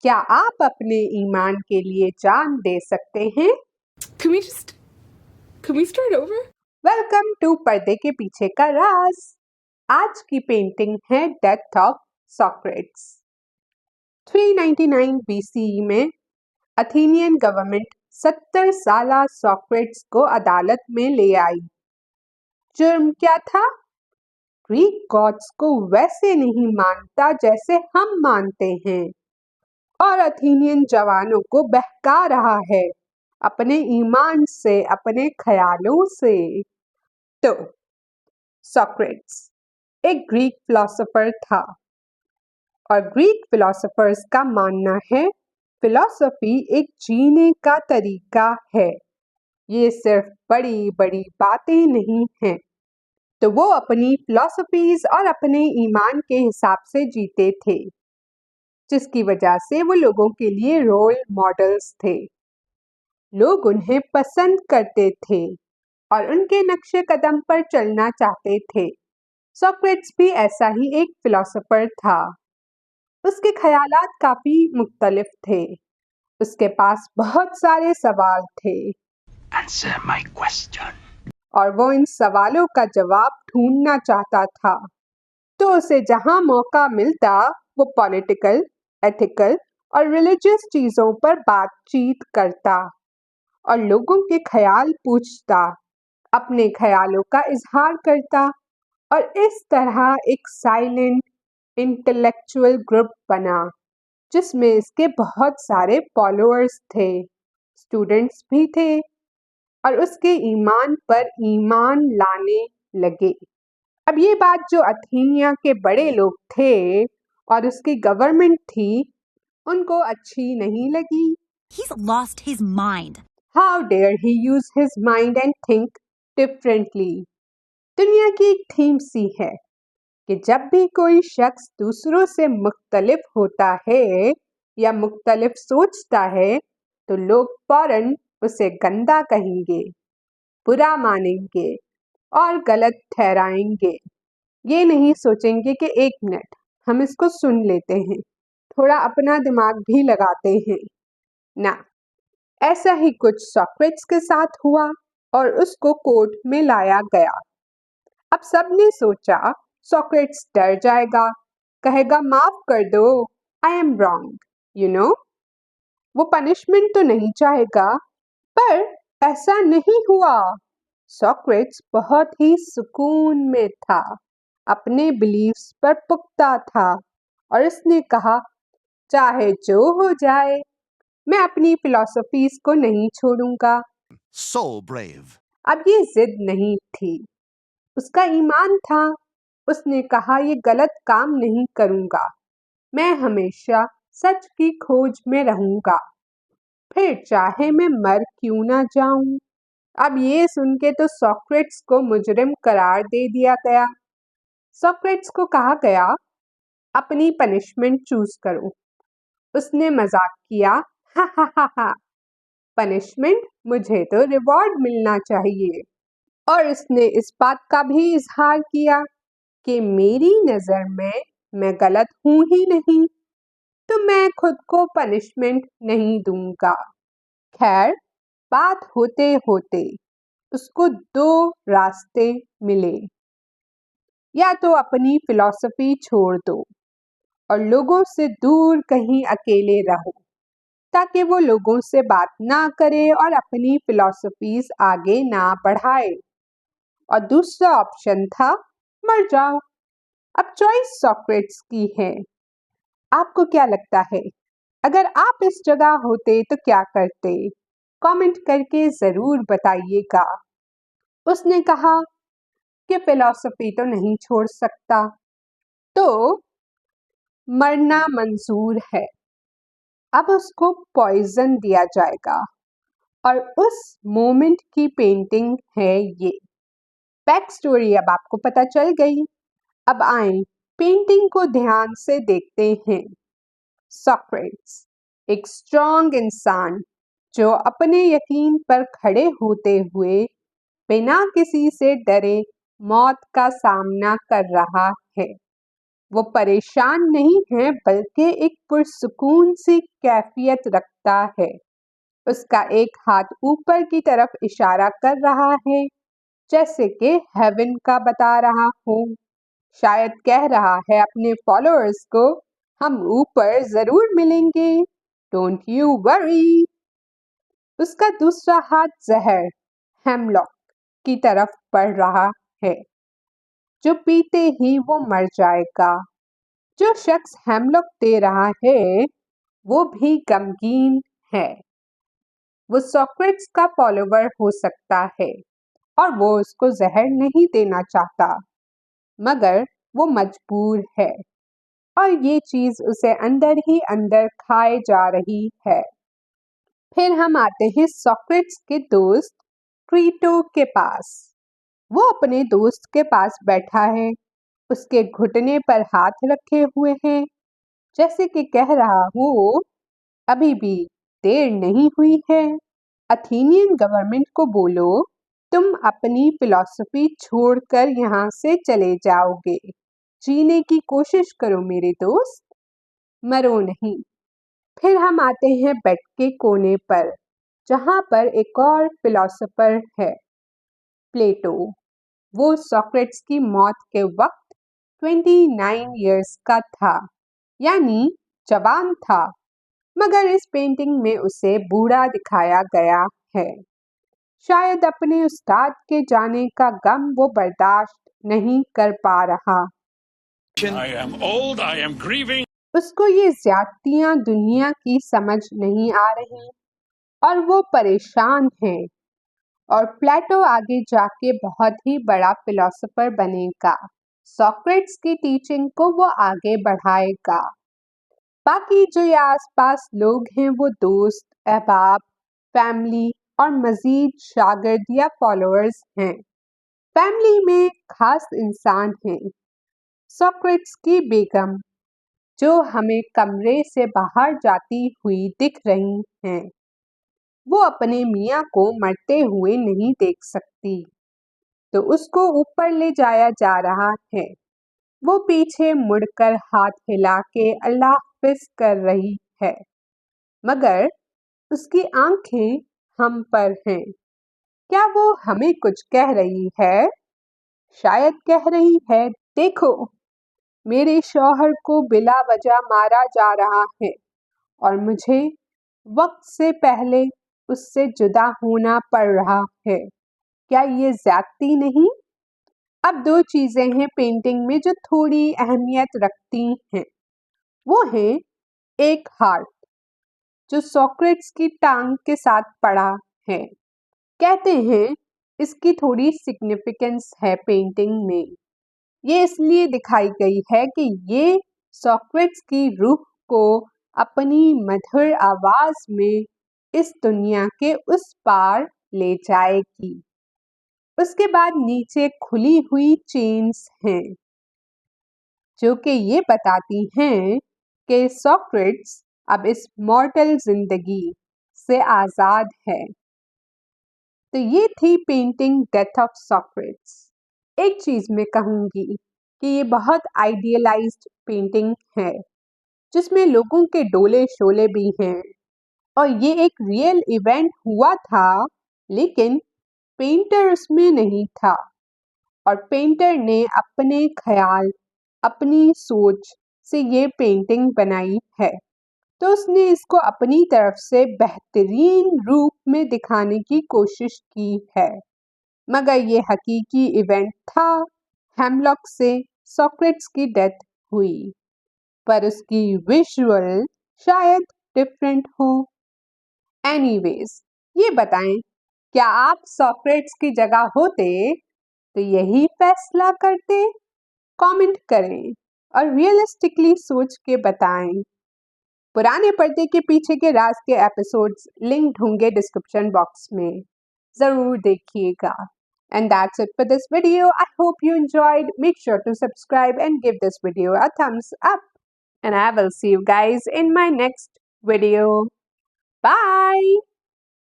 क्या आप अपने ईमान के लिए जान दे सकते हैं? Can we start over? Welcome to पर्दे के पीछे का राज। आज की पेंटिंग है डेथ ऑफ सॉक्रेट्स। 399 BCE में अथेनियन गवर्नमेंट 70 साला सॉक्रेट्स को अदालत में ले आई। जुर्म क्या था? ग्रीक गॉड्स को वैसे नहीं मानता जैसे हम मानते हैं और अथेनियन जवानों को बहका रहा है अपने ईमान से, अपने ख्यालों से। तो सॉक्रेट्स एक ग्रीक फिलोसोफर था और ग्रीक फिलोसोफर्स का मानना है फिलोसफी एक जीने का तरीका है, ये सिर्फ बड़ी बड़ी बातें नहीं हैं। तो वो अपनी फिलोसफीज और अपने ईमान के हिसाब से जीते थे, जिसकी वजह से वो लोगों के लिए रोल मॉडल्स थे। लोग उन्हें पसंद करते थे और उनके नक्शे कदम पर चलना चाहते थे। सॉक्रेट्स भी ऐसा ही एक फिलोसोफर था। उसके ख्यालात काफी मुख्तलिफ थे। उसके पास बहुत सारे सवाल थे। Answer my question. और वो इन सवालों का जवाब ढूंढना चाहता था। तो उसे जहां मौका मिलता वो पॉलिटिकल, एथिकल और रिलीजियस चीजों पर बातचीत करता और लोगों के ख्याल पूछता, अपने ख्यालों का इजहार करता और इस तरह एक साइलेंट इंटेलेक्चुअल ग्रुप बना जिसमें इसके बहुत सारे फॉलोअर्स थे, स्टूडेंट्स भी थे और उसके ईमान पर ईमान लाने लगे। अब ये बात जो अथेनिया के बड़े लोग थे और उसकी गवर्नमेंट थी, उनको अच्छी नहीं लगी। He's lost his mind. How dare he use his mind and think differently? दुनिया की एक थीम सी है कि जब भी कोई शख्स दूसरों से मुख्तलिफ होता है या मुख्तलिफ सोचता है तो लोग फौरन उसे गंदा कहेंगे, बुरा मानेंगे और गलत ठहराएंगे। ये नहीं सोचेंगे कि एक मिनट हम इसको सुन लेते हैं, थोड़ा अपना दिमाग भी लगाते हैं ना। ऐसा ही कुछ सॉक्रेट्स के साथ हुआ और उसको कोर्ट में लाया गया। अब सबने सोचा सॉक्रेट्स डर जाएगा, कहेगा माफ कर दो, I am wrong, you know. वो पनिशमेंट तो नहीं चाहेगा, पर ऐसा नहीं हुआ। सॉक्रेट्स बहुत ही सुकून में था, अपने बिलीव्स पर पुख्ता था और उसने कहा चाहे जो हो जाए मैं अपनी फिलॉसफीज को नहीं छोड़ूंगा। So brave. अब ये जिद नहीं थी, उसका ईमान था। उसने कहा ये गलत काम नहीं करूंगा, मैं हमेशा सच की खोज में रहूंगा, फिर चाहे मैं मर क्यों ना जाऊं। अब ये सुन के तो सॉक्रेट्स को मुजरिम करार दे दिया गया। सॉक्रेट्स को कहा गया अपनी पनिशमेंट चूज करो। उसने मजाक किया, हा हा हा हा, पनिशमेंट, मुझे तो रिवॉर्ड मिलना चाहिए। और उसने इस बात का भी इजहार किया कि मेरी नज़र में मैं गलत हूं ही नहीं, तो मैं खुद को पनिशमेंट नहीं दूंगा। खैर, बात होते होते उसको दो रास्ते मिले, या तो अपनी फिलॉसफी छोड़ दो और लोगों से दूर कहीं अकेले रहो ताकि वो लोगों से बात ना करे और अपनी फिलॉसफीज आगे ना बढ़ाए, और दूसरा ऑप्शन था मर जाओ। अब चॉइस सॉक्रेट्स की है। आपको क्या लगता है, अगर आप इस जगह होते तो क्या करते? कमेंट करके जरूर बताइएगा। उसने कहा कि फिलॉसफी तो नहीं छोड़ सकता, तो मरना मंजूर है। अब उसको पॉइजन दिया जाएगा और उस मोमेंट की पेंटिंग है ये। बैक स्टोरी अब आपको पता चल गई। अब आए पेंटिंग को ध्यान से देखते हैं। सॉक्रेट्स एक स्ट्रॉन्ग इंसान जो अपने यकीन पर खड़े होते हुए बिना किसी से डरे मौत का सामना कर रहा है। वो परेशान नहीं है बल्कि एक पुरसुकून सी कैफियत रखता है। उसका एक हाथ ऊपर की तरफ इशारा कर रहा है, जैसे कि हेवन का बता रहा हो। शायद कह रहा है अपने फॉलोअर्स को, हम ऊपर जरूर मिलेंगे, डोंट यू वरी। उसका दूसरा हाथ जहर हेमलॉक की तरफ बढ़ रहा है, जो पीते ही वो मर जाएगा। जो शख्स हेमलॉक दे रहा है वो भी गमगीन है। वो सोक्रेट्स का फॉलोवर हो सकता है और वो उसको जहर नहीं देना चाहता, मगर वो मजबूर है और ये चीज उसे अंदर ही अंदर खाए जा रही है। फिर हम आते हैं सोक्रेट्स के दोस्त क्रीटो के पास। वो अपने दोस्त के पास बैठा है, उसके घुटने पर हाथ रखे हुए हैं, जैसे कि कह रहा हो, अभी भी देर नहीं हुई है। अथेनियन गवर्नमेंट को बोलो, तुम अपनी फिलॉसफी छोड़कर यहाँ से चले जाओगे। जीने की कोशिश करो मेरे दोस्त, मरो नहीं। फिर हम आते हैं बेड के कोने पर, जहाँ पर एक और फिलोसोफर है, प्लेटो। वो सोक्रेट्स की मौत के वक्त 29 इयर्स का था, यानी जवान था, मगर इस पेंटिंग में उसे बूढ़ा दिखाया गया है। शायद अपने उस्ताद के जाने का गम वो बर्दाश्त नहीं कर पा रहा। I am old, I am grieving. उसको ये ज्यादतियां दुनिया की समझ नहीं आ रही और वो परेशान है। और प्लेटो आगे जाके बहुत ही बड़ा फिलोसोफर बनेगा। सोक्रेट्स की टीचिंग को वो आगे बढ़ाएगा। बाकी जो ये आसपास लोग हैं वो दोस्त, अहबाब, फैमिली और मजीद शागिर्द या फॉलोअर्स हैं। फैमिली में खास इंसान हैं, सोक्रेट्स की बेगम, जो हमें कमरे से बाहर जाती हुई दिख रही हैं। वो अपने मियाँ को मरते हुए नहीं देख सकती, तो उसको ऊपर ले जाया जा रहा है। वो पीछे मुड़कर हाथ हिला के अल्लाह हाफिज कर रही है, मगर उसकी आंखें हम पर हैं। क्या वो हमें कुछ कह रही है? शायद कह रही है, देखो, मेरे शौहर को बिला वजह मारा जा रहा है और मुझे वक्त से पहले उससे जुदा होना पड़ रहा है। क्या ये ज्यादती नहीं? अब दो चीजें हैं पेंटिंग में जो थोड़ी अहमियत रखती हैं। वो है एक हार्ट जो सोक्रेट्स की टांग के साथ पड़ा है। कहते हैं इसकी थोड़ी सिग्निफिकेंस है पेंटिंग में। ये इसलिए दिखाई गई है कि ये सोक्रेट्स की रूह को अपनी मधुर आवाज में इस दुनिया के उस पार ले जाएगी। उसके बाद नीचे खुली हुई चेन्स हैं, जो कि ये बताती हैं कि सोक्रेट्स अब इस मॉर्टल जिंदगी से आजाद है। तो ये थी पेंटिंग डेथ ऑफ सोक्रेट्स। एक चीज मैं कहूंगी कि ये बहुत आइडियलाइज्ड पेंटिंग है, जिसमें लोगों के डोले शोले भी हैं और ये एक रियल इवेंट हुआ था, लेकिन पेंटर उसमें नहीं था और पेंटर ने अपने ख्याल, अपनी सोच से ये पेंटिंग बनाई है। तो उसने इसको अपनी तरफ से बेहतरीन रूप में दिखाने की कोशिश की है, मगर ये हकीकी इवेंट था। हेमलॉक से सोक्रेट्स की डेथ हुई, पर उसकी विजुअल शायद डिफरेंट हो। एनीवेज, ये बताएं, क्या आप सोक्रेट्स की जगह होते तो यही फैसला करते? कमेंट करें और रियलिस्टिकली सोच के बताएं। पुराने पर्दे के पीछे के राज के एपिसोड्स लिंक्ड होंगे डिस्क्रिप्शन बॉक्स में, जरूर देखिएगा। And that's it for this video. I hope you enjoyed. Make sure to subscribe and give this video a thumbs up. And I will see you guys in my next video. Bye!